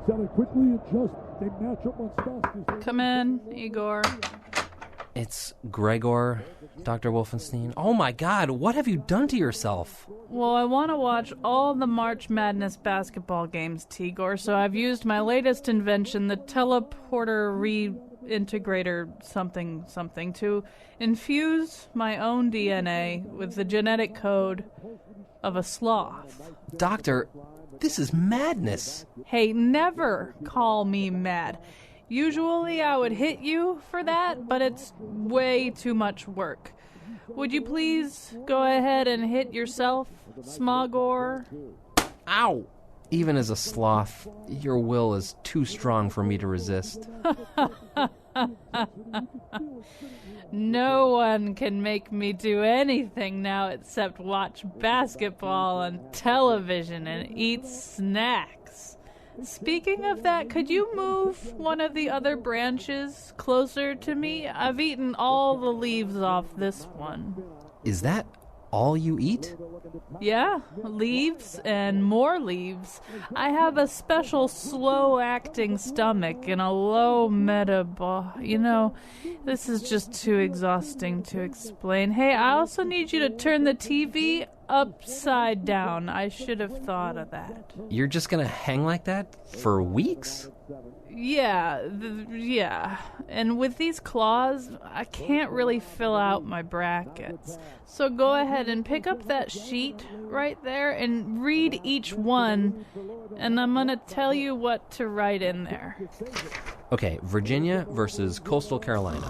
Gotta quickly adjust. They match up Monstowski's. Come in, Igor. It's Gregor, Dr. Wolfenstein. Oh my God, what have you done to yourself? Well, I want to watch all the March Madness basketball games, Tigor, so I've used my latest invention, the teleporter reintegrator something, to infuse my own DNA with the genetic code of a sloth. Doctor, this is madness. Hey, never call me mad. Usually I would hit you for that, but it's way too much work. Would you please go ahead and hit yourself, Smogor? Ow! Even as a sloth, your will is too strong for me to resist. No one can make me do anything now except watch basketball on television and eat snacks. Speaking of that, could you move one of the other branches closer to me? I've eaten all the leaves off this one. Is that all you eat? Yeah, leaves and more leaves. I have a special slow-acting stomach and a low this is just too exhausting to explain. Hey, I also need you to turn the TV upside down. I should have thought of that. You're just gonna hang like that for weeks? Yeah. And with these claws, I can't really fill out my brackets. So go ahead and pick up that sheet right there and read each one, and I'm gonna tell you what to write in there. Okay, Virginia versus Coastal Carolina.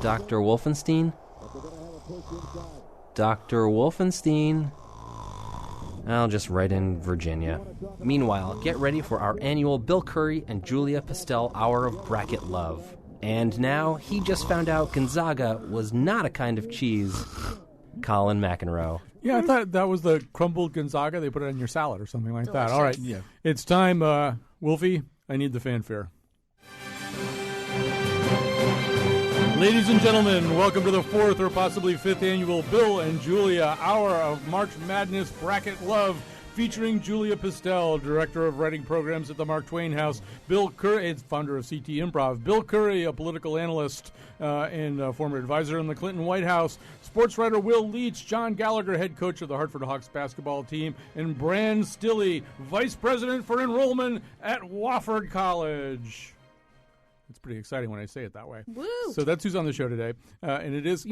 Dr. Wolfenstein? Dr. Wolfenstein? I'll just write in Virginia. Meanwhile, get ready for our annual Bill Curry and Julia Pastel Hour of Bracket Love. And now, he just found out Gonzaga was not a kind of cheese. Colin McEnroe. Yeah, I thought that was the crumbled Gonzaga. They put it in your salad or something like that. All right. Yeah. It's time, Wolfie, I need the fanfare. Ladies and gentlemen, welcome to the 4th or possibly 5th annual Bill and Julia Hour of March Madness Bracket Love, featuring Julia Pastel, Director of Writing Programs at the Mark Twain House, Bill Curry, founder of CT Improv, Bill Curry, a political analyst and former advisor in the Clinton White House, sports writer Will Leach, John Gallagher, head coach of the Hartford Hawks basketball team, and Bran Stilley, vice president for enrollment at Wofford College. It's pretty exciting when I say it that way. Woo! So that's who's on the show today. And it is,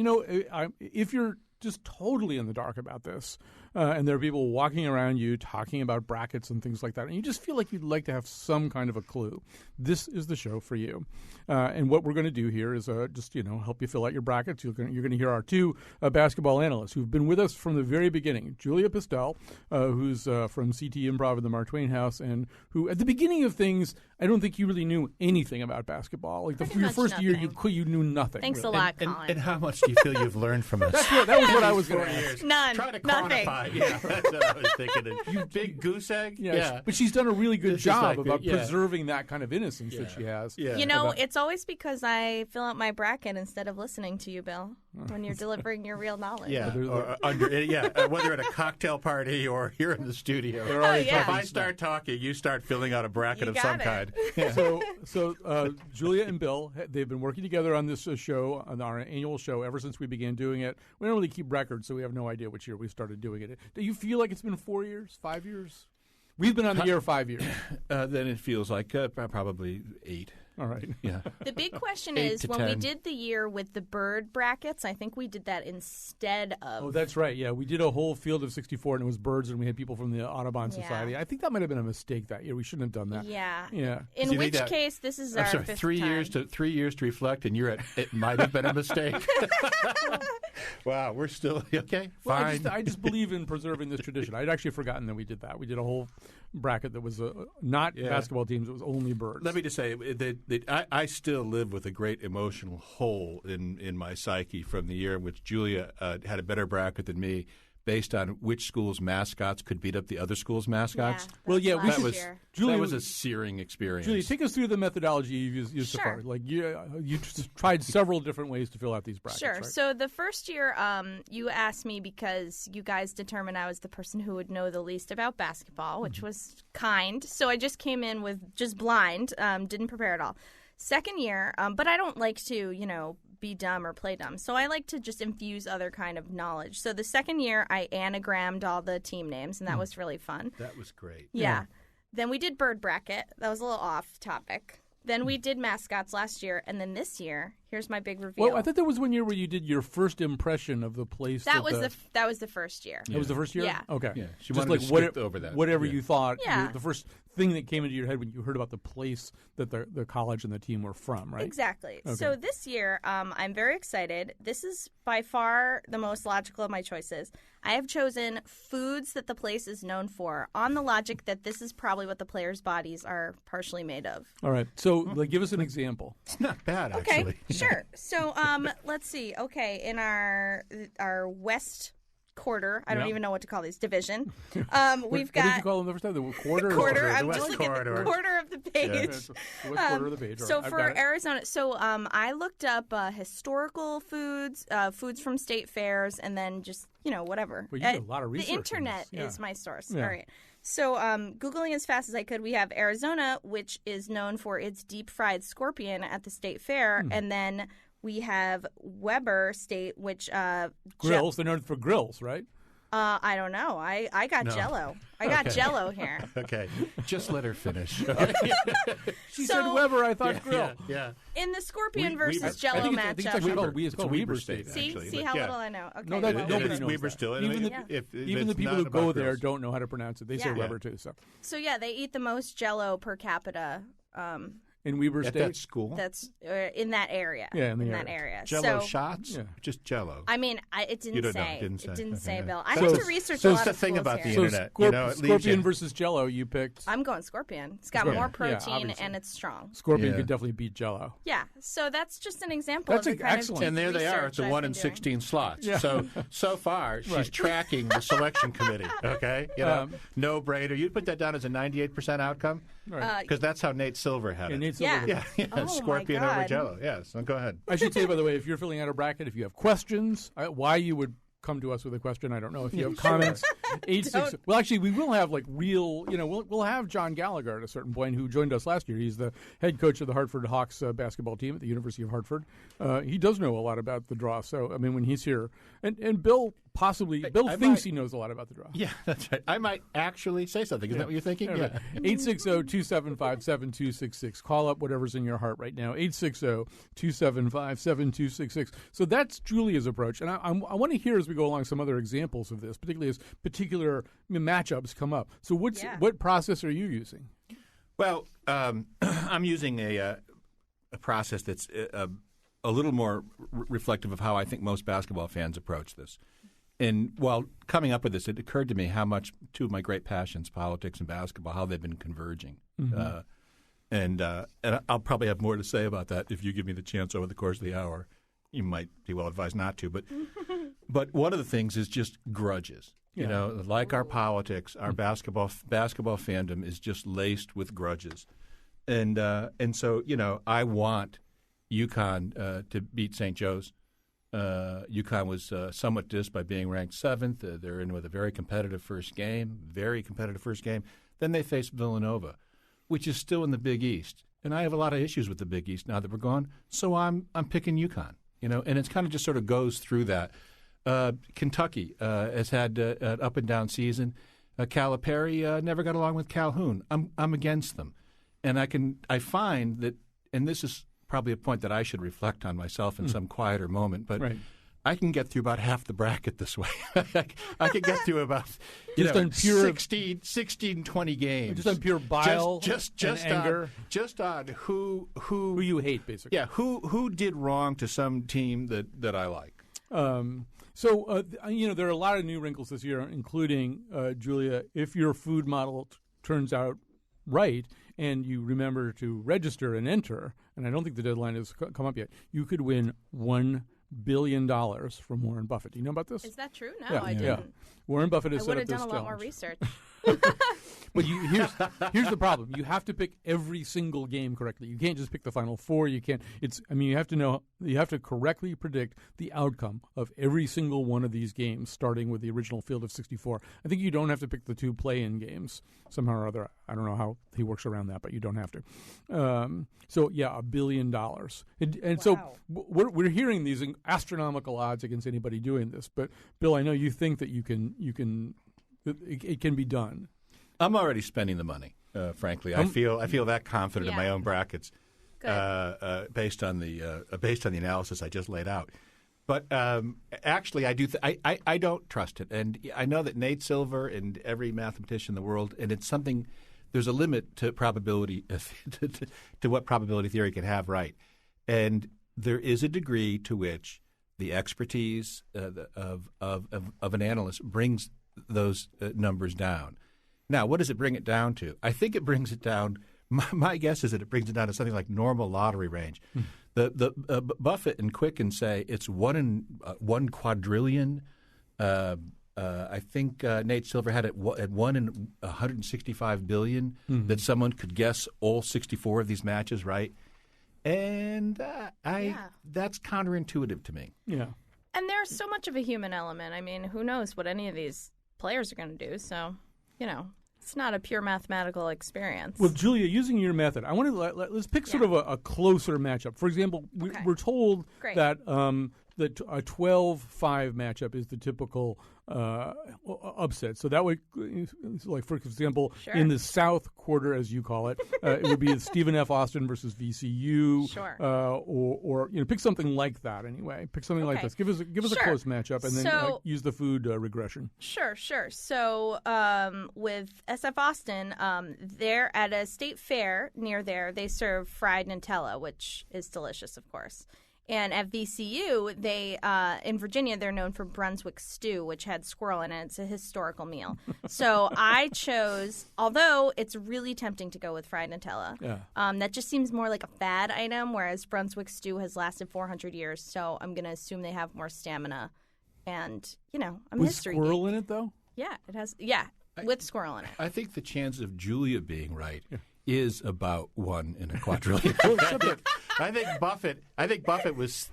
if you're just totally in the dark about this, and there are people walking around you talking about brackets and things like that, and you just feel like you'd like to have some kind of a clue, this is the show for you. And what we're going to do here is just help you fill out your brackets. You're going to hear our two basketball analysts who've been with us from the very beginning. Julia Pastel, who's from CT Improv at the Mark Twain House, and who at the beginning of things, I don't think you really knew anything about basketball. Like your first year, you knew nothing. Thanks really. a lot, Colin. And how much do you feel you've learned from us? That was what I was going to ask. None. Try to Nothing. quantify. Yeah, that's what I was thinking. You big goose egg? Yeah. But she's done a really good This is job like about the- preserving that kind of innocence that she has. Yeah. It's always because I fill out my bracket instead of listening to you, Bill, when you're delivering your real knowledge. Yeah, whether at a cocktail party or here in the studio. yeah. If I start talking, you start filling out a bracket You of got some it. kind. So Julia and Bill, they've been working together on this show, on our annual show, ever since we began doing it. We don't really keep records, so we have no idea which year we started doing it. Do you feel like it's been 4 years, 5 years? We've been on the air 5 years. Then it feels like probably 8. All right. Yeah. The big question 8 is, to when we 10. did the year with the bird brackets, I think we did that instead of... Oh, that's right. Yeah, we did a whole field of 64, and it was birds, and we had people from the Audubon Yeah. Society. I think that might have been a mistake that year. We shouldn't have done that. Yeah. Yeah. In Do you which think that- case, this is I'm our sorry, fifth 3 time. years to 3 years to reflect, and you're at it might have been a mistake. Wow, we're still okay. Well, Fine. I just believe in preserving this tradition. I'd actually forgotten that we did that. We did a whole bracket that was not basketball teams. It was only birds. Let me just say that I still live with a great emotional hole in my psyche from the year in which Julia had a better bracket than me. based on which school's mascots could beat up the other school's mascots. Well, yeah, That was Julia, that was a searing experience. Julia, take us through the methodology you've used so far. Like you just tried several different ways to fill out these brackets. Sure. Right? So the first year, you asked me because you guys determined I was the person who would know the least about basketball, which was kind. So I just came in with just blind, didn't prepare at all. Second year, but I don't like to, be dumb or play dumb. So I like to just infuse other kind of knowledge. So the second year, I anagrammed all the team names, and that was really fun. That was great. Yeah. Then we did bird bracket. That was a little off topic. Then we did mascots last year, and then this year, here's my big reveal. Well, I thought there was one year where you did your first impression of the place. that was the first year. That was the first year? Yeah. Okay. Yeah, she Just wanted like to skip over that. Whatever Yeah. you thought, Yeah. the first thing that came into your head when you heard about the place that the college and the team were from, right? Exactly. Okay. So this year, I'm very excited. This is by far the most logical of my choices. I have chosen foods that the place is known for on the logic that this is probably what the players' bodies are partially made of. All right. So give us an example. It's not bad, Okay, actually. sure. So let's see. Okay, in our west quarter, I don't Yeah. even know what to call these, division, we've What did you got call them the first time? The quarter? quarter. the I'm west just looking at corridor. the quarter of the Yeah, page. it's the west quarter of the page. All So right, I've for got it. Arizona, I looked up historical foods, foods from state fairs, and then just whatever. Well, you did a lot of research The on internet this. Yeah. is my source. Yeah. All right. So Googling as fast as I could, we have Arizona, which is known for its deep fried scorpion at the state fair, and then we have Weber State, which Grills. They're known for grills, right? I don't know. I got No. Jello. I got Okay. Jello here. Okay, just let her finish. She So- said Weber. I thought grill. Yeah. In the scorpion Weber- versus I Jello I think it's matchup. actually called, it's It's called Weber Weber State, State. See, actually, see but how yeah. little I know. Okay. No, that- well, It- nobody it's knows Weber that. still. Even the, Yeah. if even the it's people not who go about there grills. don't know how to pronounce it. They say Yeah. Weber too. So So yeah, they eat the most Jello per capita. in Weber At State, that school. That's in that area. Yeah, in the that area. area. Jello so, shots? Yeah. Just Jello. I mean, it You didn't don't know. say. Didn't say. It didn't Okay, say, yeah. Bill. I So- have to research so a it's lot the of thing schools about the here. internet. Scorp- it leaves Scorpion you- versus Jello. You picked I'm going Scorpion. It's got Scorpion. more Yeah, protein obviously. and it's strong. Scorpion Yeah. could definitely beat Jello. Yeah, so that's just an example That's of the kind excellent. of And there they are. It's a research 1 I've in been doing. 16 slots. Yeah. So far, she's Right. tracking the selection committee. Okay, no brainer. You'd put that down as a 98% outcome Right. because that's how Nate Silver had it. And it's Yeah. yeah, Oh, my Scorpion over God. Jello. Yes, so go ahead. I should say, by the way, if you're filling out a bracket, if you have questions, why you would come to us with a question, I don't know. If you have comments, 86. Well, actually, we will have real. We'll have John Gallagher at a certain point, who joined us last year. He's the head coach of the Hartford Hawks basketball team at the University of Hartford. He does know a lot about the draw. So, I mean, when he's here, and Bill possibly Bill I thinks might- he knows a lot about the draw. Yeah, that's right. I might actually say something. Isn't that what you're thinking? Yeah. 860-275-7266. Call up whatever's in your heart right now. 860-275-7266. So that's Julia's approach. And I want to hear as we go along some other examples of this, particularly as particular matchups come up. So what process are you using? Well, I'm using a process that's a little more reflective of how I think most basketball fans approach this. And while coming up with this, it occurred to me how much two of my great passions, politics and basketball, how they've been converging. Mm-hmm. And I'll probably have more to say about that if you give me the chance over the course of the hour. You might be well advised not to, but one of the things is just grudges. Yeah. You know, like our politics, our basketball fandom is just laced with grudges, and so I want UConn to beat St. Joe's. UConn was somewhat dissed by being ranked 7th. They're in with a very competitive first game. Then they face Villanova, which is still in the Big East, and I have a lot of issues with the Big East now that we're gone. So I'm picking UConn. And it's kind of just sort of goes through that. Kentucky has had an up and down season. Calipari never got along with Calhoun. I'm against them, and I find that, and this is probably a point that I should reflect on myself in some quieter moment, but Right. I can get through about half the bracket this way. I can get through about Just on pure 16, 20 games. Just on pure bile just and anger. Just on who who you hate, basically. yeah, who did wrong to some team that I like. So there are a lot of new wrinkles this year, including, Julia, if your food model turns out right and you remember to register and enter, and I don't think the deadline has come up yet, you could win $1 billion from Warren Buffett. Do you know about this? Is that true? No, Yeah. I didn't. Yeah. Warren Buffett has I set would up have this done a lot more challenge. research. But here's the problem. You have to pick every single game correctly. You can't just pick the final four. You can't. You have to correctly predict the outcome of every single one of these games, starting with the original field of 64. I think you don't have to pick the 2 play-in games somehow or other. I don't know how he works around that, but you don't have to. So yeah, $1 billion. And so we're hearing these astronomical odds against anybody doing this. But Bill, I know you think that it can be done. I'm already spending the money. Frankly, I feel that confident in my own brackets, based on the analysis I just laid out. But actually, I do. I don't trust it, and I know that Nate Silver and every mathematician in the world, and it's something. There's a limit to probability, to what probability theory can have right, and there is a degree to which the expertise of an analyst brings those numbers down. Now, what does it bring it down to? I think it brings it down. My guess is that it brings it down to something like normal lottery range. The Buffett and Quicken say it's 1 in 1 quadrillion. I think Nate Silver had it at 1 in 165 billion that someone could guess all 64 of these matches right, and that's counterintuitive to me. Yeah, and there's so much of a human element. I mean, who knows what any of these players are going to do? So, it's not a pure mathematical experience. Well, Julia, using your method, I want to let's pick sort of a closer matchup. For example, we're told that that a 12-5 matchup is the typical upset. So that would, like for example, in the South Quarter, as you call it, it would be Stephen F. Austin versus VCU, or pick something like that. Anyway, pick something like this. Give us a close matchup, and then use the food regression. Sure. So with SF Austin, they're at a state fair near there. They serve fried Nutella, which is delicious, of course. And at VCU, in Virginia, they're known for Brunswick stew, which had squirrel in it. It's a historical meal. So I chose, although it's really tempting to go with fried Nutella, that just seems more like a fad item, whereas Brunswick stew has lasted 400 years. So I'm going to assume they have more stamina. And, I'm a history geek. With squirrel in it, though? Yeah, it has. Yeah, with squirrel in it. I think the chance of Julia being right is about 1 in a quadrillion. I think Buffett was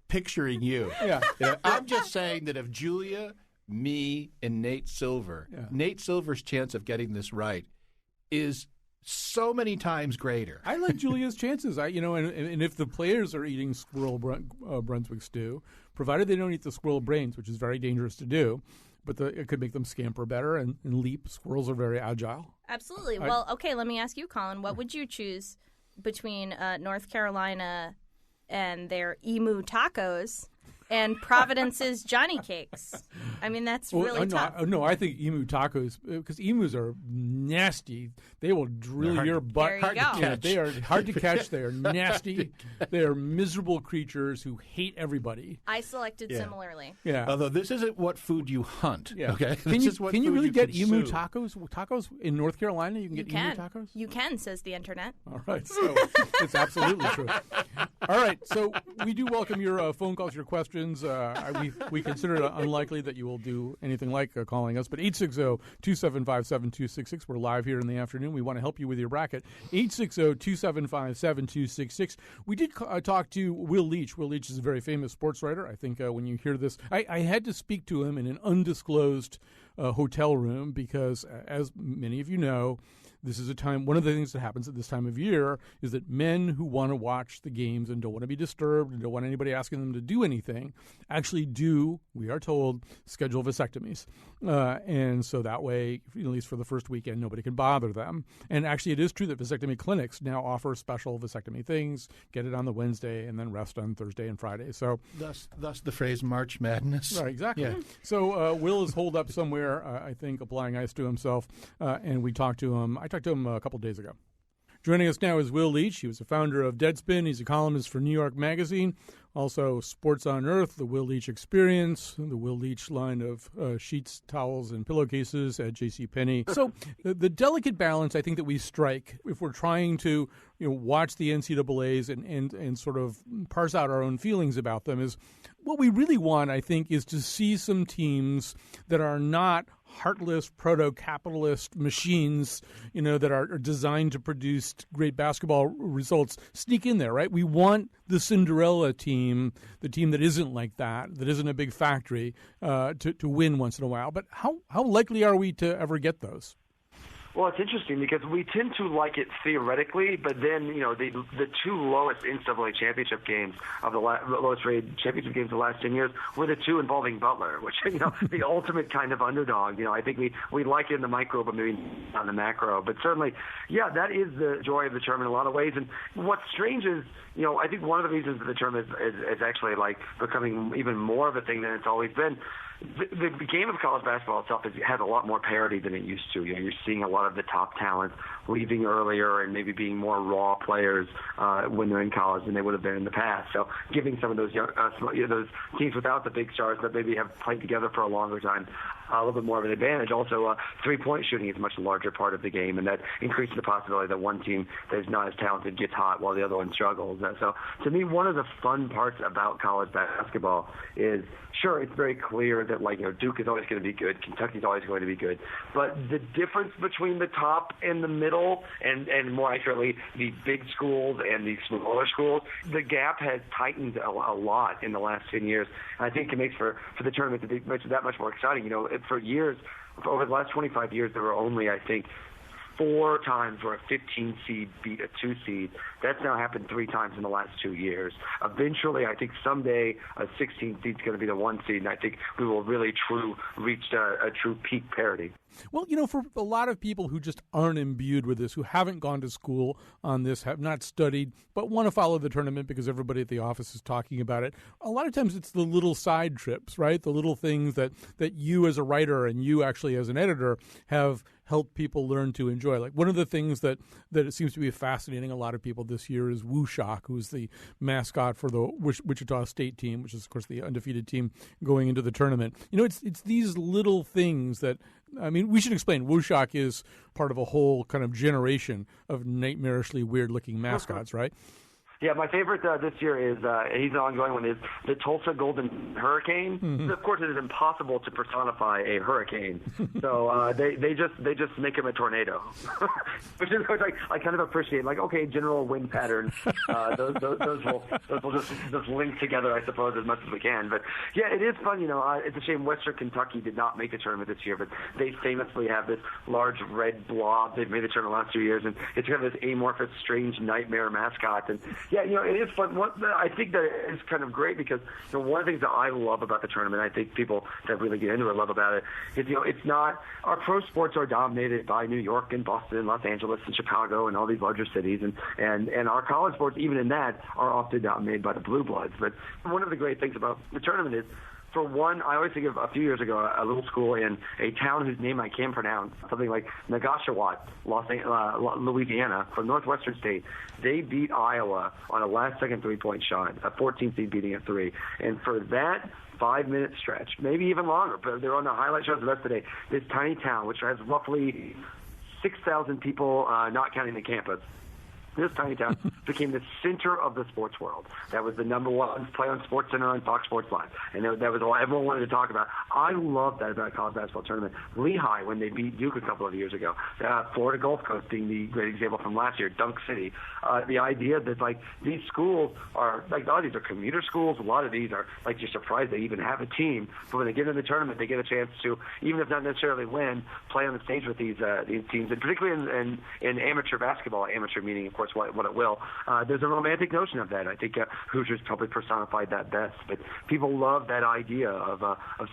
picturing you. Yeah. I'm just saying that if Julia, me, and Nate Silver, Nate Silver's chance of getting this right is so many times greater. I like Julia's chances. And if the players are eating squirrel Brunswick stew, provided they don't eat the squirrel brains, which is very dangerous to do, but it could make them scamper better and leap. Squirrels are very agile. Absolutely. Well, okay, let me ask you, Colin, what would you choose between North Carolina and their emu tacos and Providence's Johnny Cakes? I mean, that's really tough. No, I think emu tacos, because emus are nasty. They will drill your butt. There you go. Yeah, they are hard to catch. They are nasty. They are miserable creatures who hate everybody. I selected similarly. Yeah. Although this isn't what food you hunt. Yeah. Okay. Can you really get emu consume. tacos? Tacos in North Carolina, you can get emu tacos? You can, says the internet. All right. So it's absolutely true. All right. So we do welcome your phone calls, your questions. We consider it unlikely that you will do anything like calling us, but 860-275-7266. We're live here in the afternoon. We want to help you with your bracket. 860-275-7266. We did talk to Will Leach. Will Leach is a very famous sports writer. I think when you hear this, I had to speak to him in an undisclosed hotel room because, as many of you know, this is a time, one of the things that happens at this time of year is that men who want to watch the games and don't want to be disturbed and don't want anybody asking them to do anything actually do, we are told, schedule vasectomies. And so that way, at least for the first weekend, nobody can bother them. And actually, it is true that vasectomy clinics now offer special vasectomy things, get it on the Wednesday and then rest on Thursday and Friday. So Thus the phrase March Madness. Right, exactly. Yeah. So Will is holed up somewhere, I think, applying ice to himself, and we talked to him. I talked to him a couple days ago. Joining us now is Will Leach. He was the founder of Deadspin. He's a columnist for New York Magazine. Also, Sports on Earth, the Will Leach Experience, the Will Leach line of sheets, towels, and pillowcases at JCPenney. So the delicate balance I think that we strike if we're trying to watch the NCAAs and sort of parse out our own feelings about them is what we really want, I think, is to see some teams that are not heartless proto-capitalist machines, that are designed to produce great basketball results sneak in there, right? We want the Cinderella team, the team that isn't like that isn't a big factory, to win once in a while. But how likely are we to ever get those? Well, it's interesting because we tend to like it theoretically, but then the two lowest NCAA championship games of the lowest rated championship games of the last 10 years were the two involving Butler, which the ultimate kind of underdog. I think we like it in the micro, but maybe not in the macro. But certainly, yeah, that is the joy of the tournament in a lot of ways. And what's strange is, I think one of the reasons that the tournament is actually like becoming even more of a thing than it's always been. The game of college basketball itself has a lot more parity than it used to. You're seeing a lot of the top talent leaving earlier and maybe being more raw players when they're in college than they would have been in the past. So giving some of those those teams without the big stars that maybe have played together for a longer time a little bit more of an advantage. Also, three-point shooting is a much larger part of the game, and that increases the possibility that one team that is not as talented gets hot while the other one struggles. So to me, one of the fun parts about college basketball is, sure, it's very clear that Duke is always going to be good, Kentucky's always going to be good, but the difference between the top and the middle, and more accurately, the big schools and the smaller schools, the gap has tightened a lot in the last 10 years. And I think it makes for the tournament to be that much more exciting. For years, over the last 25 years, there were only, I think, 4 times where a 15 seed beat a 2 seed. That's now happened 3 times in the last 2 years. Eventually, I think someday a 16 seed is going to be the 1 seed, and I think we will really reach a true peak parity. Well, for a lot of people who just aren't imbued with this, who haven't gone to school on this, have not studied, but want to follow the tournament because everybody at the office is talking about it, a lot of times it's the little side trips, right? The little things that you as a writer and you actually as an editor have helped people learn to enjoy. Like one of the things that it seems to be fascinating a lot of people this year is Woo Shock, who's the mascot for the Wichita State team, which is, of course, the undefeated team going into the tournament. It's these little things that, we should explain. Woo Shock is part of a whole kind of generation of nightmarishly weird-looking mascots, right? Yeah, my favorite this year is he's an ongoing one, is the Tulsa Golden Hurricane. Mm-hmm. Of course, it is impossible to personify a hurricane, so they just make him a tornado, which I kind of appreciate. General wind patterns, those will just link together, I suppose, as much as we can. But yeah, it is fun. It's a shame Western Kentucky did not make the tournament this year, but they famously have this large red blob. They've made the tournament the last 2 years, and it's kind of this amorphous, strange nightmare mascot. And yeah, it is fun. I think that it's kind of great because one of the things that I love about the tournament, I think people that really get into it love about it, is it's not, our pro sports are dominated by New York and Boston and Los Angeles and Chicago and all these larger cities, and our college sports, even in that, are often dominated by the blue bloods. But one of the great things about the tournament is, for one, I always think of a few years ago, a little school in a town whose name I can't pronounce, something like Nagashawat, Louisiana, from Northwestern State. They beat Iowa on a last-second three-point shot, a 14 seed beating a 3. And for that 5-minute stretch, maybe even longer, but they're on the highlight shows the rest of the day, this tiny town, which has roughly 6,000 people, not counting the campus, this tiny town became the center of the sports world. That was the number one play on SportsCenter and Fox Sports Live. And that was all everyone wanted to talk about. I love that about college basketball tournament. Lehigh, when they beat Duke a couple of years ago. Florida Gulf Coast being the great example from last year. Dunk City. The idea that, these schools are, a lot of these are commuter schools. A lot of these are, you're surprised they even have a team. But when they get in the tournament, they get a chance to, even if not necessarily win, play on the stage with these teams. And particularly in amateur basketball, amateur meaning, of course, what it will. There's a romantic notion of that. I think Hoosiers probably personified that best. But people love that idea of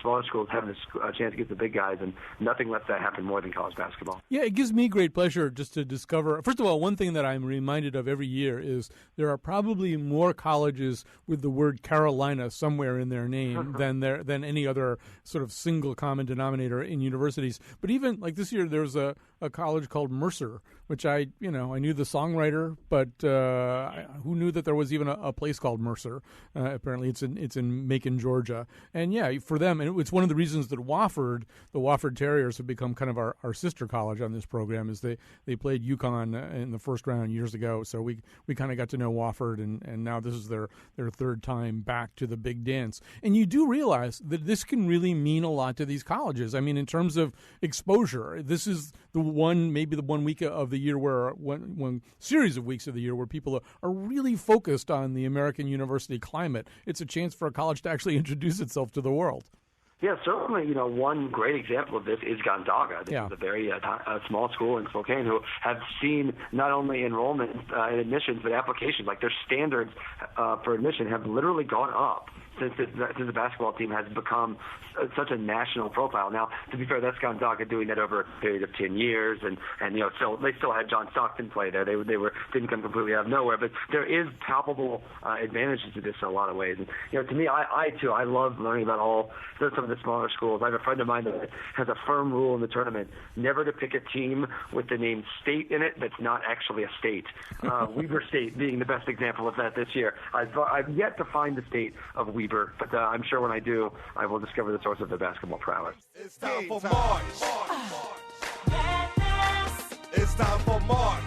smaller schools having a chance to get the big guys, and nothing lets that happen more than college basketball. Yeah, it gives me great pleasure just to discover. First of all, one thing that I'm reminded of every year is there are probably more colleges with the word Carolina somewhere in their name than any other sort of single common denominator in universities. But even this year, there's a college called Mercer, which I knew the songwriter writer, but who knew that there was even a place called Mercer? Apparently, it's in Macon, Georgia, and yeah, for them, and it's one of the reasons that the Wofford Terriers have become kind of our sister college on this program. Is they played UConn in the first round years ago, so we kind of got to know Wofford, and now this is their third time back to the big dance. And you do realize that this can really mean a lot to these colleges. I mean, in terms of exposure, this is maybe the 1 week of the year where one series of weeks of the year where people are really focused on the American university climate. It's a chance for a college to actually introduce itself to the world. Yeah, certainly, one great example of this is Gonzaga. This is a very small school in Spokane who have seen not only enrollment and admissions, but applications. Like their standards for admission have literally gone up since the basketball team has become such a national profile. Now, to be fair, that's Gonzaga doing that over a period of 10 years, and so they still had John Stockton play there. They didn't come completely out of nowhere, but there is palpable advantages to this in a lot of ways. And to me, I love learning about all some of the smaller schools. I have a friend of mine that has a firm rule in the tournament never to pick a team with the name state in it that's not actually a state. Weber State being the best example of that this year. I've yet to find the state of Weber, but I'm sure when I do, I will discover the source of their basketball prowess. It's time for March. Madness. It's time for March.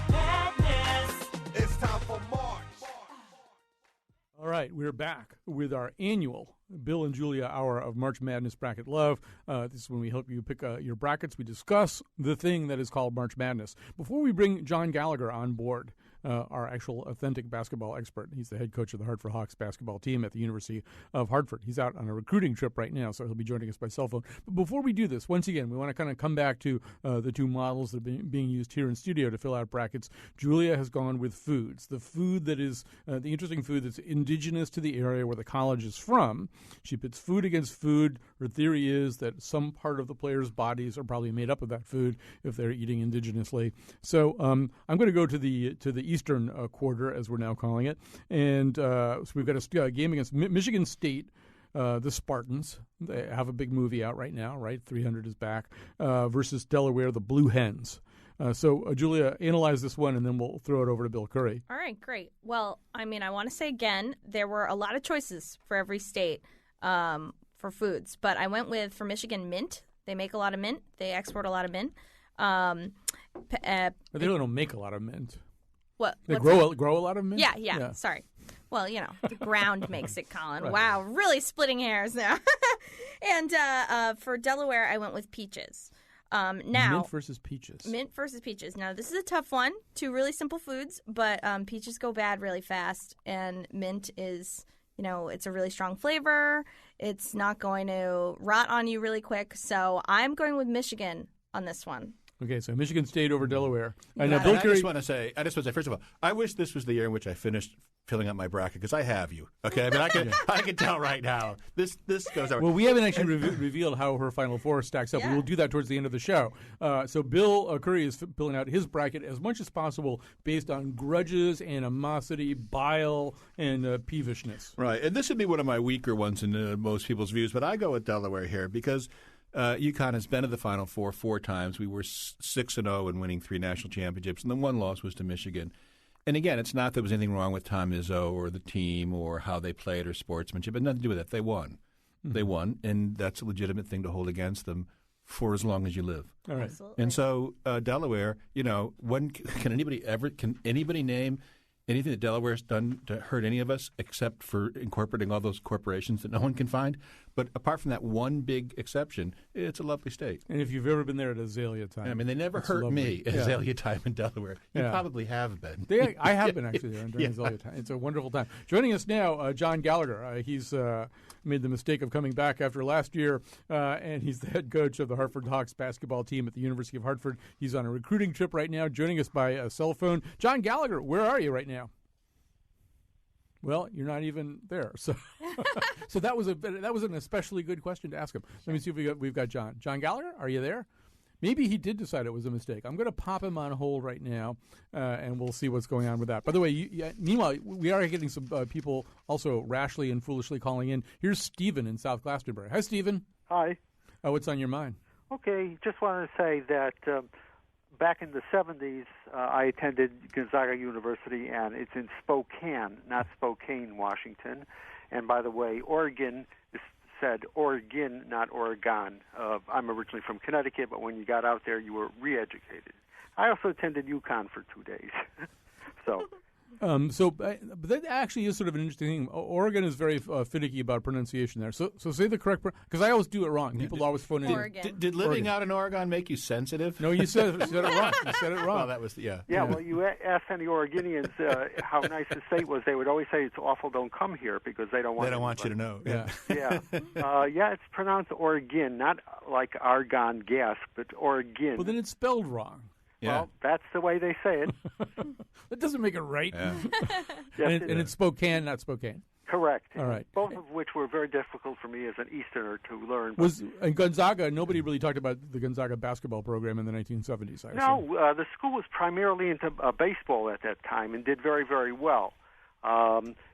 Madness. It's time for March. All right, we're back with our annual Bill and Julia Hour of March Madness Bracket Love. This is when we help you pick your brackets. We discuss the thing that is called March Madness. Before we bring John Gallagher on board, our actual authentic basketball expert. He's the head coach of the Hartford Hawks basketball team at the University of Hartford. He's out on a recruiting trip right now, so he'll be joining us by cell phone. But before we do this, once again, we want to kind of come back to the two models that are being used here in studio to fill out brackets. Julia has gone with foods. The food that is the interesting food that's indigenous to the area where the college is from. She pits food against food. Her theory is that some part of the players' bodies are probably made up of that food if they're eating indigenously. So I'm going to go to the Eastern quarter, as we're now calling it, and so we've got a game against Michigan State. The Spartans, they have a big movie out right now, right? 300 is back, versus Delaware, the Blue Hens. So, Julia, analyze this one, and then we'll throw it over to Bill Curry. All right, great. Well, I want to say again, there were a lot of choices for every state for foods, but I went with, for Michigan, mint. They make a lot of mint. They export a lot of mint. But they don't make a lot of mint. What? They grow a lot of mint? Yeah. Sorry. Well, the ground makes it, Colin. Right. Wow, really splitting hairs now. And for Delaware, I went with peaches. Now, mint versus peaches. Mint versus peaches. Now, this is a tough one. Two really simple foods, but peaches go bad really fast, and mint is, it's a really strong flavor. It's not going to rot on you really quick. So I'm going with Michigan on this one. Okay, so Michigan State over Delaware. I just want to say, first of all, I wish this was the year in which I finished filling out my bracket, because I have you. Okay, I can tell right now. This goes over. Well, we haven't actually revealed how her Final Four stacks up. Yeah. We will do that towards the end of the show. So Bill Curry is filling out his bracket as much as possible based on grudges, animosity, bile, and peevishness. Right, and this would be one of my weaker ones in most people's views, but I go with Delaware here because UConn has been to the Final Four 4 times. We were 6-0 and winning 3 national championships, and the one loss was to Michigan. And again, it's not that there was anything wrong with Tom Izzo or the team or how they played or sportsmanship. It had nothing to do with that. They won. Mm-hmm. They won, and that's a legitimate thing to hold against them for as long as you live. All right. Absolutely. And so Delaware, can anybody name anything that Delaware's done to hurt any of us except for incorporating all those corporations that no one can find? But apart from that one big exception, it's a lovely state. And if you've ever been there at Azalea Time. They never hurt lovely. Me at Azalea Time in Delaware. You probably have been. I have been actually there during Azalea Time. It's a wonderful time. Joining us now, John Gallagher. He's made the mistake of coming back after last year, and he's the head coach of the Hartford Hawks basketball team at the University of Hartford. He's on a recruiting trip right now, joining us by a cell phone. John Gallagher, where are you right now? Well, you're not even there, so so that was an especially good question to ask him. Let me see if we've got John. John Gallagher, are you there? Maybe he did decide it was a mistake. I'm going to pop him on hold right now, and we'll see what's going on with that. By the way, meanwhile, we are getting some people also rashly and foolishly calling in. Here's Stephen in South Glastonbury. Hi, Stephen. Hi. What's on your mind? Okay, just wanted to say that back in the 70s, I attended Gonzaga University, and it's in Spokane, not Spokane, Washington. And by the way, Oregon is said Oregon, not Oregon. I'm originally from Connecticut, but when you got out there, you were re-educated. I also attended UConn for 2 days. But that actually is sort of an interesting thing. Oregon is very finicky about pronunciation there. So say the correct, because I always do it wrong. People always phone it in. Did living out in Oregon make you sensitive? No, you said it wrong. You said it wrong. Well, that was Yeah, well, you ask any Oregonians how nice the state was, they would always say it's awful. Don't come here because they don't want. They don't want you to know. Yeah. Yeah, it's pronounced Oregon, not like argon gas, but Oregon. Well, then it's spelled wrong. Yeah. Well, that's the way they say it. That doesn't make it right. Yeah. Yes, and it's Spokane, not Spokane. Correct. All right. Both of which were very difficult for me as an Easterner to learn. Was in Gonzaga? Nobody really talked about the Gonzaga basketball program in the 1970s. I assume. No, the school was primarily into baseball at that time and did very, very well.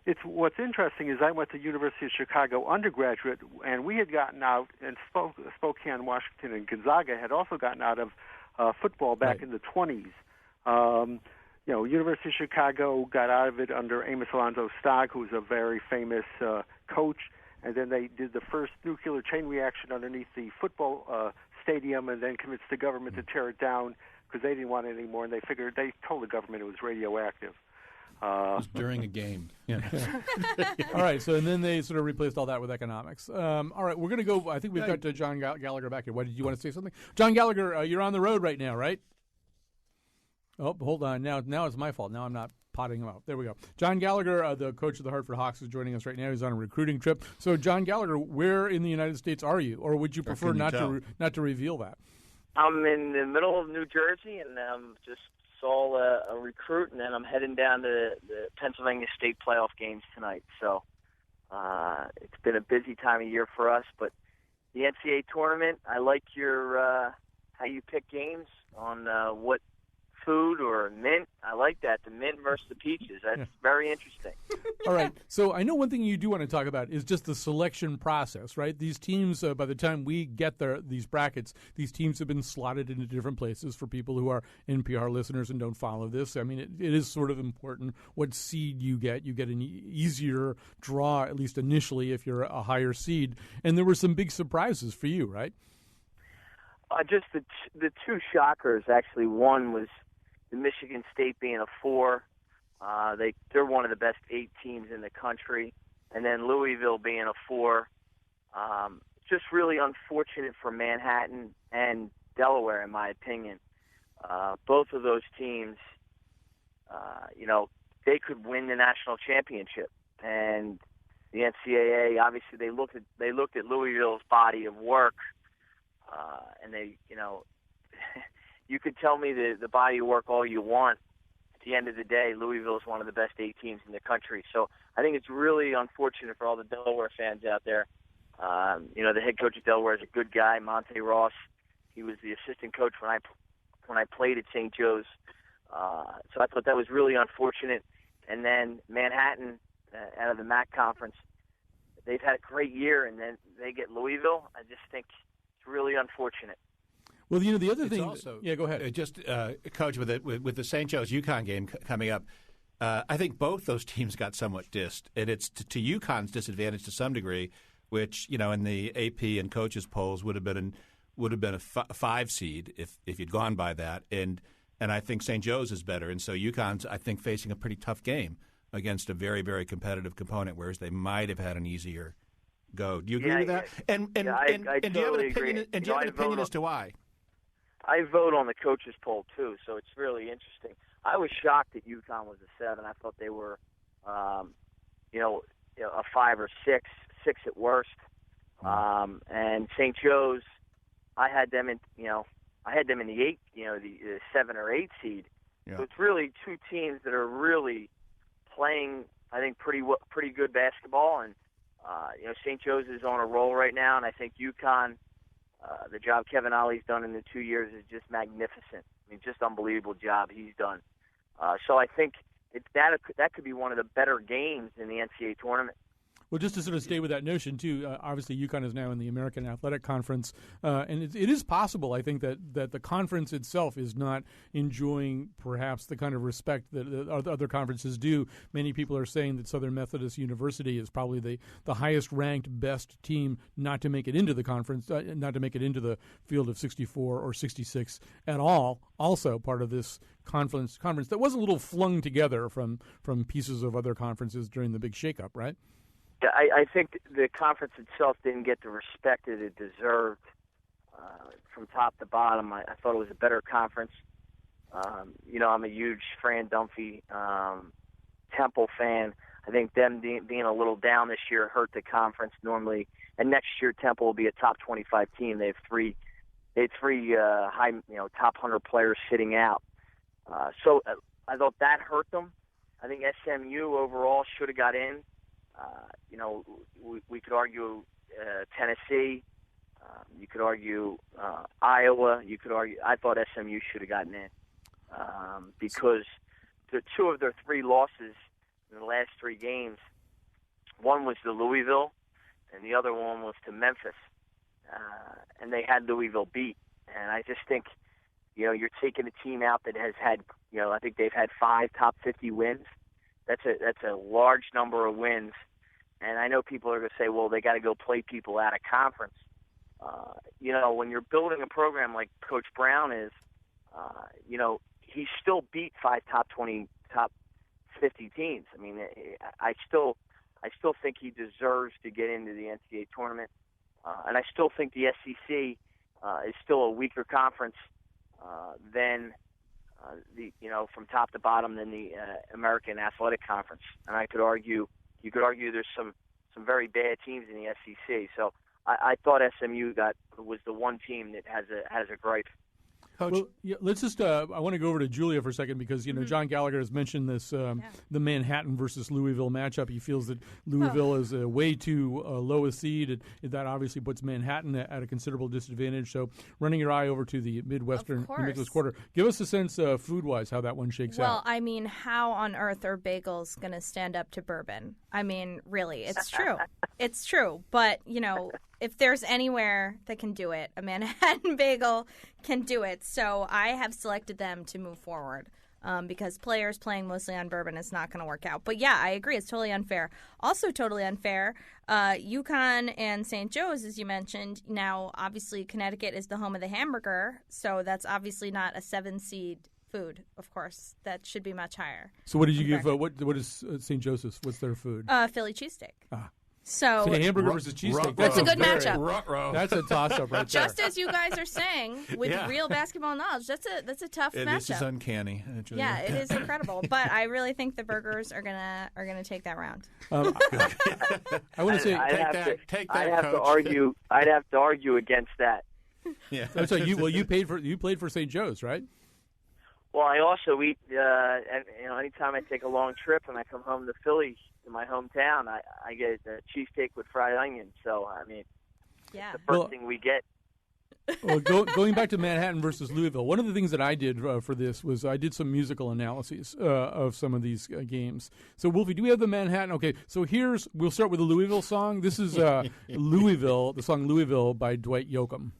It's what's interesting is I went to University of Chicago undergraduate, and we had gotten out, and Spokane, Washington, and Gonzaga had also gotten out of football back in the 20s. University of Chicago got out of it under Amos Alonzo Stogg, who was a very famous coach, and then they did the first nuclear chain reaction underneath the football stadium, and then convinced the government to tear it down because they didn't want it anymore, and they told the government it was radioactive. It was during a game. Yeah. All right, so and then they sort of replaced all that with economics. All right, we're going to go. I think we've got John Gallagher back here. What did you want to say something? John Gallagher, you're on the road right now, right? Oh, hold on. Now it's my fault. Now I'm not potting him out. There we go. John Gallagher, the coach of the Hartford Hawks, is joining us right now. He's on a recruiting trip. So, John Gallagher, where in the United States are you, or would you prefer not to reveal that? I'm in the middle of New Jersey, and just saw a recruit, and then I'm heading down to the Pennsylvania State playoff games tonight. So it's been a busy time of year for us, but the NCAA tournament, I like your how you pick games on what food or mint. I like that, the mint versus the peaches. That's very interesting. All right. So I know one thing you do want to talk about is just the selection process, right? These teams, by the time we get these brackets, these teams have been slotted into different places. For people who are NPR listeners and don't follow this, I mean, it is sort of important what seed you get. You get an easier draw, at least initially, if you're a higher seed. And there were some big surprises for you, right? Just the two shockers, actually. One was the Michigan State being a 4. They're one of the best 8 teams in the country. And then Louisville being a 4. Just really unfortunate for Manhattan and Delaware, in my opinion. Both of those teams, they could win the national championship. And the NCAA, obviously, they looked at Louisville's body of work, and they, you could tell me the body of work all you want. At the end of the day, Louisville is one of the best 8 teams in the country. So I think it's really unfortunate for all the Delaware fans out there. The head coach of Delaware is a good guy, Monte Ross. He was the assistant coach when I played at St. Joe's. So I thought that was really unfortunate. And then Manhattan, out of the MAC conference, they've had a great year, and then they get Louisville. I just think it's really unfortunate. Well, the other thing. Also, go ahead. Coach, with the St. Joe's UConn game coming up, I think both those teams got somewhat dissed, and it's to UConn's disadvantage to some degree, which in the AP and coaches polls would have been a 5 seed if you'd gone by that, and I think St. Joe's is better, and so UConn's I think facing a pretty tough game against a very, very competitive component, whereas they might have had an easier go. Do you agree with that? I and do you have an totally opinion? agree. And do you have an opinion as to why? I vote on the coaches poll too, so it's really interesting. I was shocked that UConn was a 7. I thought they were, a 5 or 6 at worst. And St. Joe's, I had them in the 8, the 7 or 8 seed. Yeah. So it's really 2 teams that are really playing, I think, pretty good basketball. And St. Joe's is on a roll right now, and I think UConn. The job Kevin Ollie's done in the 2 years is just magnificent. I mean, just unbelievable job he's done. So I think that could be one of the better games in the NCAA tournament. Well, just to sort of stay with that notion, too, obviously UConn is now in the American Athletic Conference, and it is possible, I think, that the conference itself is not enjoying perhaps the kind of respect that other conferences do. Many people are saying that Southern Methodist University is probably the highest-ranked, best team not to make it into the conference, not to make it into the field of 64 or 66 at all, also part of this conference that was a little flung together from pieces of other conferences during the big shakeup, right? I think the conference itself didn't get the respect that it deserved from top to bottom. I thought it was a better conference. I'm a huge Fran Dunphy Temple fan. I think them being a little down this year hurt the conference normally. And next year, Temple will be a top 25 team. They have three high, top 100 players sitting out. So I thought that hurt them. I think SMU overall should have got in. We could argue Tennessee. You could argue Iowa. You could argue. I thought SMU should have gotten in because the two of their three losses in the last three games, one was to Louisville, and the other one was to Memphis, and they had Louisville beat. And I just think, you're taking a team out that has had, I think they've had 5 top 50 wins. That's a large number of wins. And I know people are going to say, well, they got to go play people out of conference. When you're building a program like Coach Brown is, he still beat 5 top 50 teams. I mean, I still think he deserves to get into the NCAA tournament. And I still think the SEC is still a weaker conference than from top to bottom than the American Athletic Conference. And you could argue there's some very bad teams in the SEC. So I thought SMU was the one team that has a gripe. Coach. Well, yeah, let's just. I want to go over to Julia for a second because John Gallagher has mentioned this the Manhattan versus Louisville matchup. He feels that Louisville is way too low a seed, and that obviously puts Manhattan at a considerable disadvantage. So, running your eye over to the Midwest quarter, give us a sense food-wise how that one shakes out. Well, I mean, how on earth are bagels going to stand up to bourbon? I mean, really, it's true. It's true, but if there's anywhere that can do it, a Manhattan bagel can do it. So I have selected them to move forward because players playing mostly on bourbon is not going to work out. But, yeah, I agree. It's totally unfair. Also totally unfair, UConn and St. Joe's, as you mentioned. Now, obviously, Connecticut is the home of the hamburger, so that's obviously not a 7-seed food, of course. That should be much higher. So what did you give? What is St. Joseph's? What's their food? Philly cheesesteak. Ah. So hamburger versus cheesesteak. That's a good matchup. That's a toss-up right there. Just as you guys are saying, with real basketball knowledge, that's a tough matchup. This is uncanny. Yeah, it is incredible. But I really think the burgers are gonna take that round. I want to say, take that. I'd have to argue against that. Yeah. So you played for St. Joe's, right? Well, I also eat. Anytime I take a long trip and I come home to Philly, in my hometown, I get a cheesesteak with fried onions. So, I mean, the first thing we get. Well, going back to Manhattan versus Louisville, one of the things that I did for this was I did some musical analyses of some of these games. So, Wolfie, do we have the Manhattan? Okay, so we'll start with the Louisville song. This is Louisville, the song Louisville by Dwight Yoakam.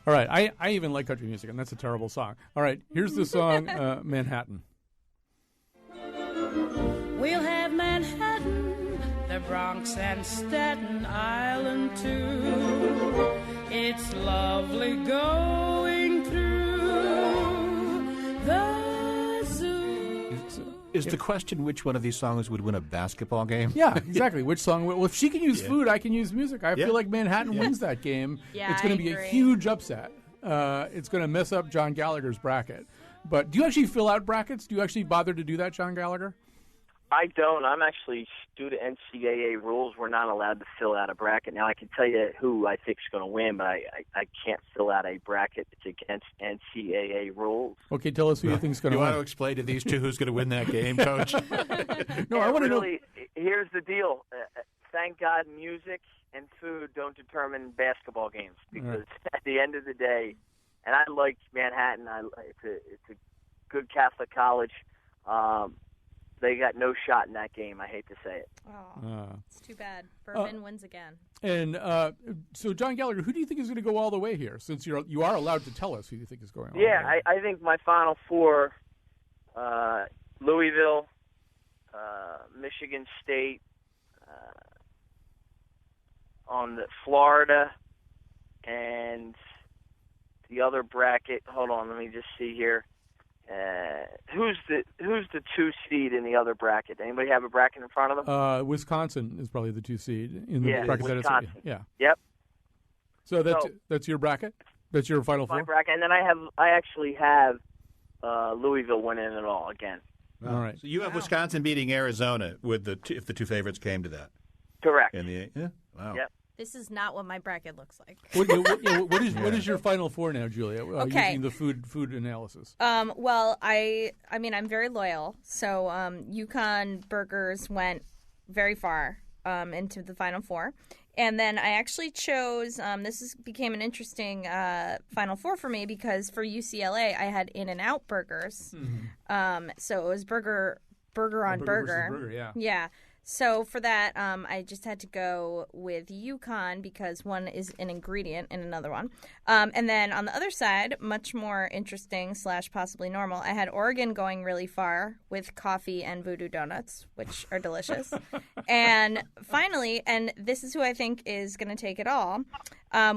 All right, I even like country music, and that's a terrible song. All right, here's the song, Manhattan. We'll have Manhattan, the Bronx, and Staten Island, too. It's lovely going through the zoo. Is the question which one of these songs would win a basketball game? Yeah, exactly. Which song? Well, if she can use food, I can use music. I feel like Manhattan wins that game. Yeah, it's going to be a huge upset. It's going to mess up John Gallagher's bracket. But do you actually fill out brackets? Do you actually bother to do that, John Gallagher? I don't. I'm actually, due to NCAA rules, we're not allowed to fill out a bracket. Now, I can tell you who I think is going to win, but I can't fill out a bracket. It's against NCAA rules. Okay, tell us who you think is going to win. You want to explain to these two who's going to win that game, Coach? No, I want to know. Here's the deal. Thank God music and food don't determine basketball games, because at the end of the day, and I like Manhattan. It's a good Catholic college. They got no shot in that game. I hate to say it. Oh, it's too bad. Bourbon wins again. And so, John Gallagher, who do you think is going to go all the way here? Since you are allowed to tell us who you think is going all the way. Yeah, I think my Final Four: Louisville, Michigan State, on the Florida, and the other bracket. Hold on, let me just see here. Who's the 2 seed in the other bracket? Anybody have a bracket in front of them? Wisconsin is probably the 2 seed in the bracket. Wisconsin. Yeah. Yep. So that's your bracket. That's your Final Four. My bracket, and then I actually have Louisville winning it all again. All right. So you have Wisconsin beating Arizona with if the 2 favorites came to that. Correct. Wow. Yep. This is not what my bracket looks like. What is your Final Four now, Julia? Okay. Using the food analysis. Well, I mean, I'm very loyal. So UConn Burgers went very far into the Final Four. And then I actually chose, became an interesting Final Four for me, because for UCLA, I had In-N-Out Burgers. Mm-hmm. So it was burger on burger. Burger, yeah. Yeah. So for that, I just had to go with UConn, because one is an ingredient in another one. And then on the other side, much more interesting / possibly normal, I had Oregon going really far with coffee and voodoo donuts, which are delicious. And finally, and this is who I think is going to take it all,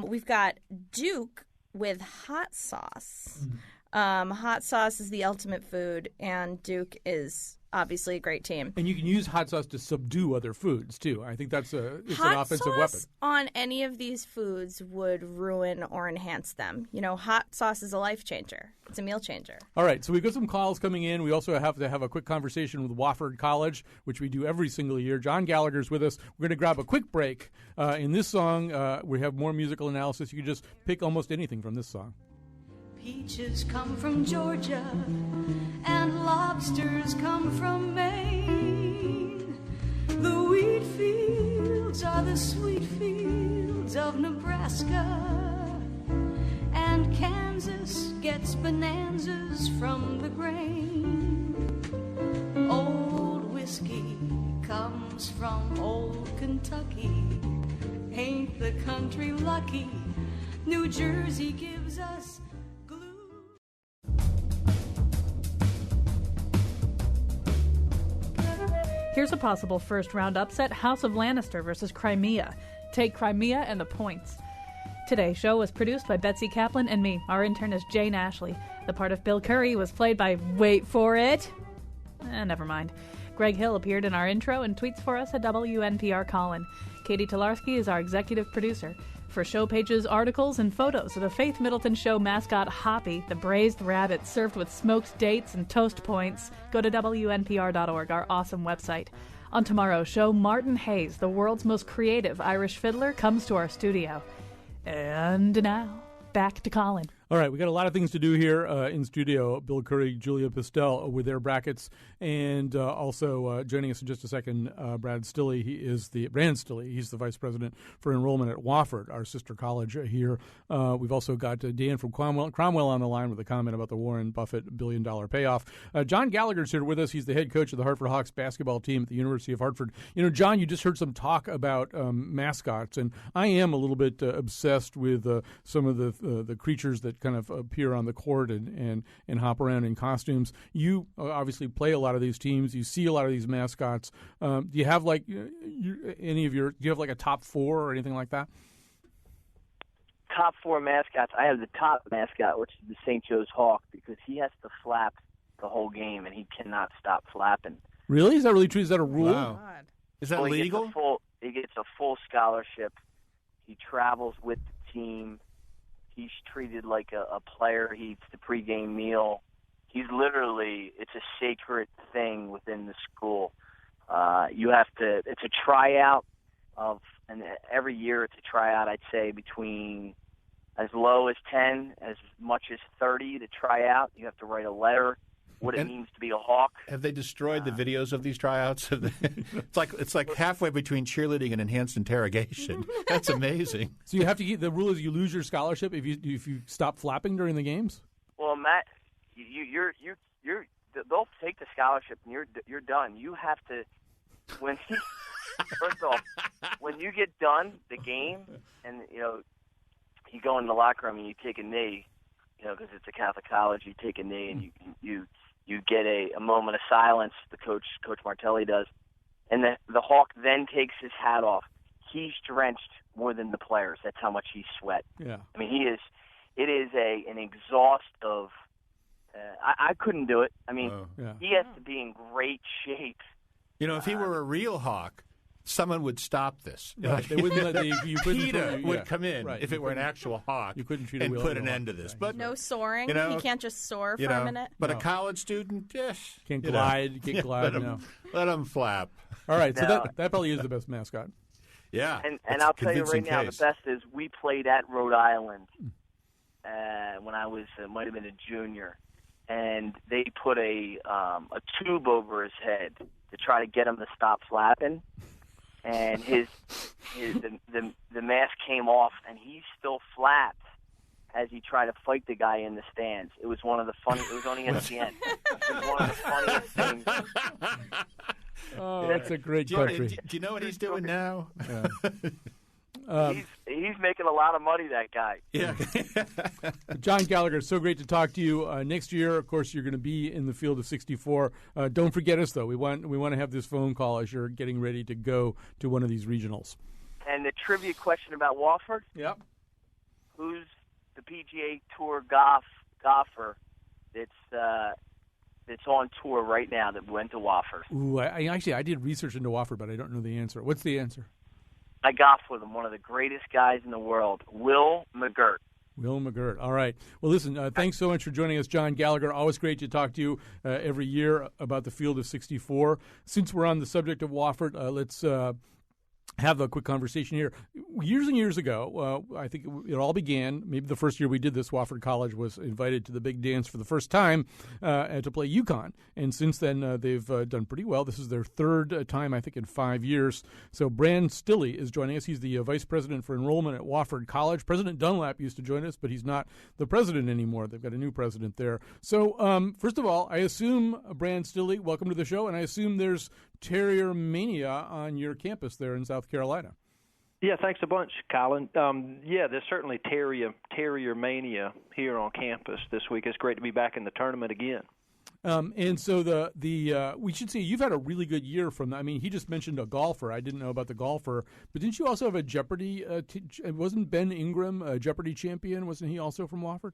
we've got Duke with hot sauce. Hot sauce is the ultimate food, and Duke is obviously a great team. And you can use hot sauce to subdue other foods, too. I think it's an offensive weapon. Hot sauce on any of these foods would ruin or enhance them. You know, hot sauce is a life changer. It's a meal changer. All right, so we've got some calls coming in. We also have to have a quick conversation with Wofford College, which we do every single year. John Gallagher's with us. We're going to grab a quick break. In this song, we have more musical analysis. You can just pick almost anything from this song. Peaches come from Georgia, and lobsters come from Maine. The wheat fields are the sweet fields of Nebraska, and Kansas gets bonanzas from the grain. Old whiskey comes from old Kentucky. Ain't the country lucky? New Jersey gives us Here's a possible first-round upset: House of Lannister versus Crimea. Take Crimea and the points. Today's show was produced by Betsy Kaplan and me. Our intern is Jane Ashley. The part of Bill Curry was played by, wait for it, never mind. Greg Hill appeared in our intro and tweets for us at WNPR Colin. Katie Tolarski is our executive producer. For show pages, articles, and photos of the Faith Middleton Show mascot Hoppy, the braised rabbit served with smoked dates and toast points, go to WNPR.org, our awesome website. On tomorrow's show, Martin Hayes, the world's most creative Irish fiddler, comes to our studio. And now, back to Colin. All right, we got a lot of things to do here in studio. Bill Curry, Julia Pistel with their brackets, and also joining us in just a second, Brad Stilley. Brand Stilley. He's the vice president for enrollment at Wofford, our sister college here. We've also got Dan from Cromwell on the line with a comment about the Warren Buffett billion-dollar payoff. John Gallagher's here with us. He's the head coach of the Hartford Hawks basketball team at the University of Hartford. You know, John, you just heard some talk about mascots, and I am a little bit obsessed with some of the creatures that kind of appear on the court and hop around in costumes. You obviously play a lot of these teams. You see a lot of these mascots. Do you have like do you have like a top 4 or anything like that? Top 4 mascots. I have the top mascot, which is the St. Joe's Hawk, because he has to flap the whole game and he cannot stop flapping. Really? Is that really true? Is that a rule? Wow. Is that legal? He gets a full scholarship. He travels with the team. He's treated like a player. He eats the pregame meal. It's a sacred thing within the school. It's a tryout and every year it's a tryout, I'd say, between as low as 10, as much as 30 to try out. You have to write a letter what it means to be a Hawk. Have they destroyed the videos of these tryouts? It's like halfway between cheerleading and enhanced interrogation. That's amazing. So you have to get the rule is you lose your scholarship if you stop flapping during the games. Well, Matt, they'll take the scholarship and you're done. You have to first off, when you get done the game and you go in the locker room and you take a knee, because it's a Catholic college, you take a knee and you get a moment of silence. The Coach Martelli does, and the Hawk then takes his hat off. He's drenched more than the players. That's how much he sweat. Yeah, I mean it is an exhaust of. I couldn't do it. I mean, he has to be in great shape. If he were a real Hawk, someone would stop this. Right. They wouldn't let you couldn't PETA would come in if it were an actual Hawk. You couldn't treat and a put an end to this. But no soaring. He can't just soar for a minute. But a college student, can't glide. Can't glide. Let him flap. All right. So that probably is the best mascot. Yeah. And I'll tell you right now, the best is we played at Rhode Island when I was might have been a junior. And they put a tube over his head to try to get him to stop flapping, and the mask came off, and he still flapped as he tried to fight the guy in the stands. It was one of the funny. It was on ESPN. It was one of the funniest things. Oh, that's a great country. Do you know what he's doing now? He's making a lot of money, that guy. Yeah. John Gallagher, so great to talk to you. Next year, of course, you're going to be in the field of 64. Don't forget us, though. We want to have this phone call as you're getting ready to go to one of these regionals. And the trivia question about Wofford? Yep. Who's the PGA Tour golfer that's on tour right now that went to Wofford? Ooh, I did research into Wofford, but I don't know the answer. What's the answer? I golfed with him, one of the greatest guys in the world, Will McGirt. Will McGirt. All right. Well, listen, thanks so much for joining us, John Gallagher. Always great to talk to you every year about the field of 64. Since we're on the subject of Wofford, let's have a quick conversation here. Years and years ago, I think it all began, maybe the first year we did this, Wofford College was invited to the big dance for the first time to play UConn. And since then, they've done pretty well. This is their third time, I think, in 5 years. So Brand Stilley is joining us. He's the vice president for enrollment at Wofford College. President Dunlap used to join us, but he's not the president anymore. They've got a new president there. So first of all, I assume, Brand Stilley, welcome to the show, and I assume there's Terrier Mania on your campus there in South Carolina. Yeah, thanks a bunch, Colin. There's certainly Terrier Mania here on campus this week. It's great to be back in the tournament again. And so we should say you've had a really good year from that. I mean, he just mentioned a golfer. I didn't know about the golfer, but didn't you also have a Jeopardy? Wasn't Ben Ingram a Jeopardy champion? Wasn't he also from Wofford?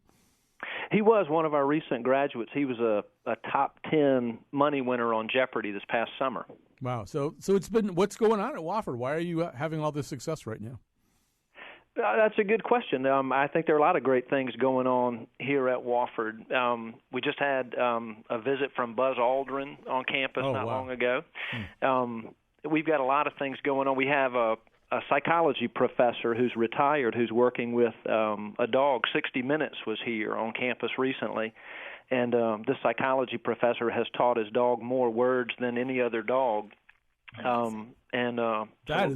He was one of our recent graduates. He was a top 10 money winner on Jeopardy this past summer. Wow. So it's been, what's going on at Wofford? Why are you having all this success right now? That's a good question. I think there are a lot of great things going on here at Wofford. We just had a visit from Buzz Aldrin on campus long ago. We've got a lot of things going on. We have a psychology professor who's retired, who's working with a dog. 60 Minutes was here on campus recently, and this psychology professor has taught his dog more words than any other dog. It'll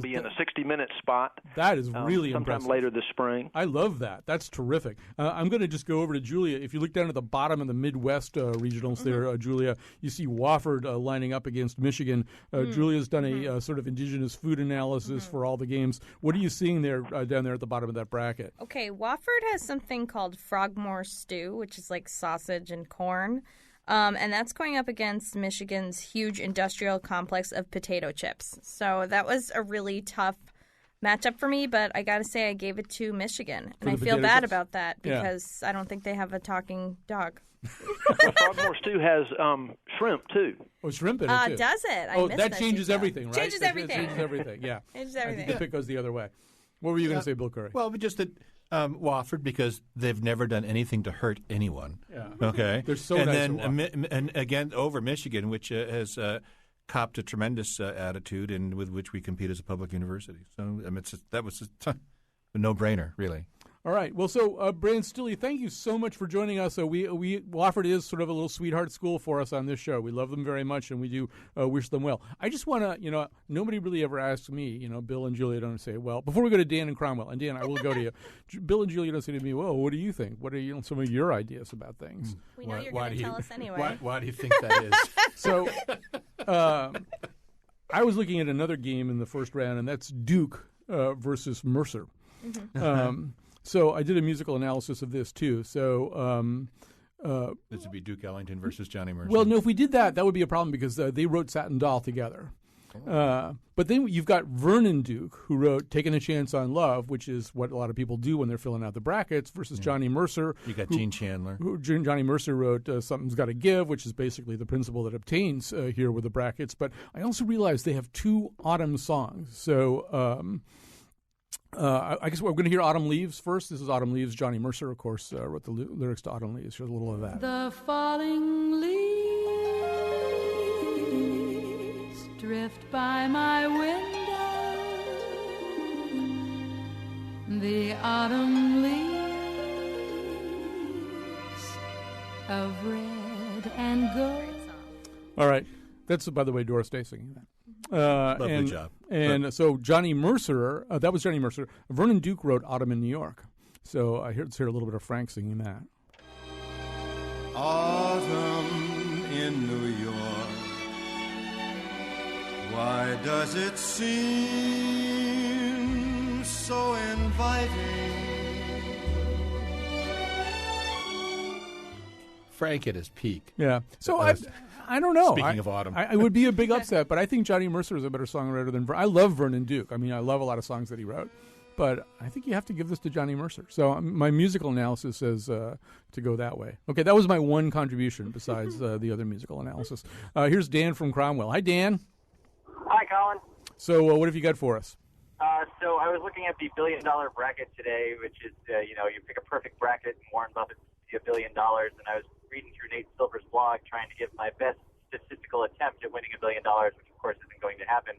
be in a 60-minute spot. That is really sometime impressive. Later this spring. I love that. That's terrific. I'm going to just go over to Julia. If you look down at the bottom of the Midwest regionals there, Julia, you see Wofford lining up against Michigan. Julia's done a sort of indigenous food analysis for all the games. What are you seeing there down there at the bottom of that bracket? Okay, Wofford has something called Frogmore Stew, which is like sausage and corn. And that's going up against Michigan's huge industrial complex of potato chips. So that was a really tough matchup for me, but I got to say I gave it to Michigan. And I feel bad about that because I don't think they have a talking dog. Frogmore Stew has shrimp, too. Oh, shrimp in it, too. Does it? Oh, that changes everything, right? Changes everything. Changes everything, yeah. Changes everything. I think the pick goes the other way. What were you going to say, Bill Curry? Well, but just that Wofford, because they've never done anything to hurt anyone. Yeah. Okay. They're so and nice. And again, over Michigan, which has copped a tremendous attitude, and with which we compete as a public university. So that was a no-brainer, really. All right. Well, so Brandon Stilly, thank you so much for joining us. Wofford is sort of a little sweetheart school for us on this show. We love them very much, and we do wish them well. I just want to, nobody really ever asks me, Bill and Julia don't say, well, before we go to Dan and Cromwell, and Dan, I will go to you. Bill and Julia don't say to me, well, what do you think? What are some of your ideas about things? We know you're going to tell us anyway. Why do you think that is? So I was looking at another game in the first round, and that's Duke versus Mercer. Mm-hmm. So I did a musical analysis of this, too. So this would be Duke Ellington versus Johnny Mercer. Well, no, if we did that would be a problem because they wrote Satin Doll together. But then you've got Vernon Duke, who wrote Taking a Chance on Love, which is what a lot of people do when they're filling out the brackets, versus Johnny Mercer. You got Gene Chandler. Johnny Mercer wrote Something's Gotta Give, which is basically the principle that obtains here with the brackets. But I also realized they have 2 autumn songs. So I guess we're going to hear Autumn Leaves first. This is Autumn Leaves. Johnny Mercer, of course, wrote the lyrics to Autumn Leaves. Here's a little of that. The falling leaves drift by my window. The autumn leaves of red and gold. All right. That's, by the way, Doris Day singing that. Lovely job. And so Johnny Mercer, that was Johnny Mercer. Vernon Duke wrote Autumn in New York. So let's hear a little bit of Frank singing that. Autumn in New York, why does it seem so inviting? Frank at his peak. Yeah. So I don't know. Speaking of autumn. I would be a big upset, but I think Johnny Mercer is a better songwriter than I love Vernon Duke. I mean, I love a lot of songs that he wrote, but I think you have to give this to Johnny Mercer. So my musical analysis says to go that way. Okay, that was my one contribution besides the other musical analysis. Here's Dan from Cromwell. Hi, Dan. Hi, Colin. So what have you got for us? So I was looking at the $1 billion bracket today, which is, you pick a perfect bracket and Warren Buffett $1 billion, and I was reading through Nate Silver's blog trying to give my best statistical attempt at winning $1 billion, which of course isn't going to happen.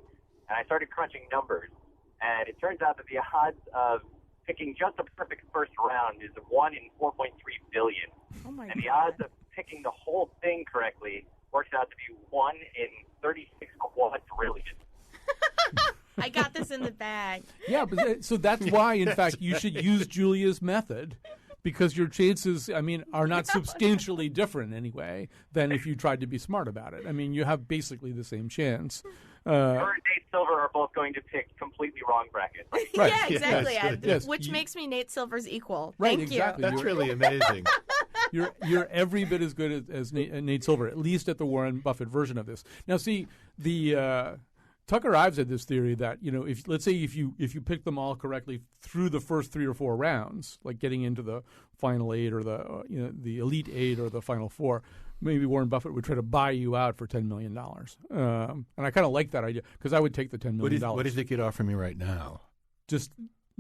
And I started crunching numbers, and it turns out that the odds of picking just a perfect first round is 1 in 4.3 billion. Oh my and the God. odds of picking the whole thing correctly works out to be 1 in 36 quadrillion. I got this in the bag. Yeah, but so that's why, in fact, you should use Julia's method. Because your chances, are not substantially different anyway than if you tried to be smart about it. I mean, you have basically the same chance. Her and Nate Silver are both going to pick completely wrong brackets. Right. Yeah, exactly. Yes. Which makes me Nate Silver's equal. Right, Thank exactly. you. That's really amazing. You're every bit as good as Nate Silver, at least at the Warren Buffett version of this. Now, see, the Tucker Ives had this theory that, if let's say if you pick them all correctly through the first 3 or 4 rounds, like getting into the final 8 or the elite 8 or the final 4, maybe Warren Buffett would try to buy you out for $10 million. And I kind of like that idea because I would take the $10 million. What do you think you'd offer me right now? Just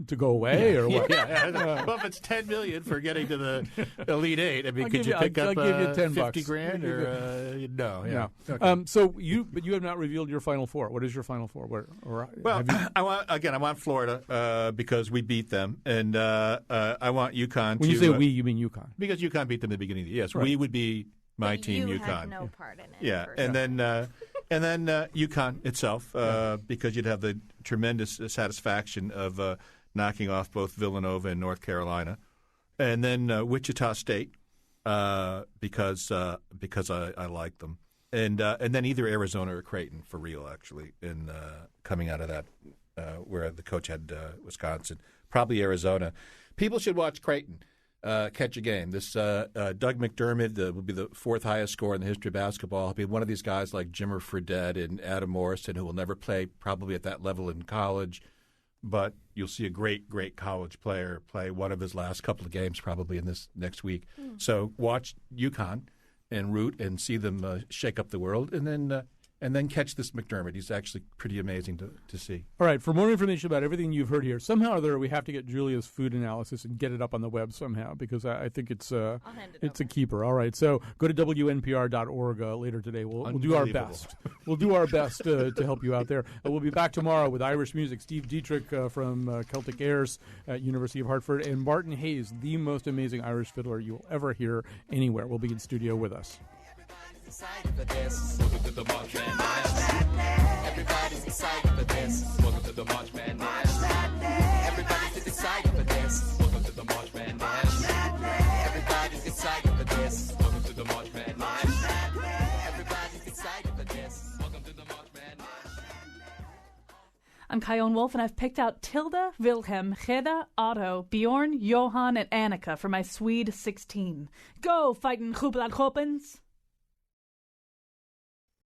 to go away or what? Yeah. Buffett's $10 million for getting to the Elite 8. I mean, could you pick up I'll give you $10 $50,000 or no? Yeah. Okay. So you have not revealed your Final Four. What is your Final Four? I want Florida because we beat them, and I want UConn. When you say we, you mean UConn? Because UConn beat them at the beginning of the year. Yes, right. We would be my team. You UConn. had no part in it. Yeah, and then UConn itself, because you'd have the tremendous satisfaction of knocking off both Villanova and North Carolina, and then Wichita State because I like them, and then either Arizona or Creighton for real, actually, in coming out of that where the coach had Wisconsin, probably Arizona. People should watch Creighton. Catch a game. This Doug McDermott will be the 4th highest scorer in the history of basketball. He'll be one of these guys like Jimmer Fredette and Adam Morrison who will never play probably at that level in college, but you'll see a great college player play one of his last couple of games probably in this next week. So watch UConn and root and see them shake up the world, and then and then catch this McDermott. He's actually pretty amazing to see. All right, for more information about everything you've heard here, somehow or other we have to get Julia's food analysis and get it up on the web somehow, because I think it's a keeper. All right, so go to WNPR.org later today. We'll do our best. We'll do our best to help you out there. We'll be back tomorrow with Irish music. Steve Dietrich from Celtic Airs at University of Hartford, and Martin Hayes, the most amazing Irish fiddler you will ever hear anywhere, will be in studio with us. Excited for this. Welcome to the March Madness. Everybody's excited for this. Welcome to the March Madness. Everybody's excited for this. Welcome to the March Madness. Everybody's excited for this. Welcome to the March Madness. Everybody's excited for this. Welcome to the March Madness. I'm Kyone Wolf, and I've picked out Tilda, Wilhelm, Gerda, Otto, Bjorn, Johan, and Annika for my Swede 16. Go, fightin' Hoopla Hopens!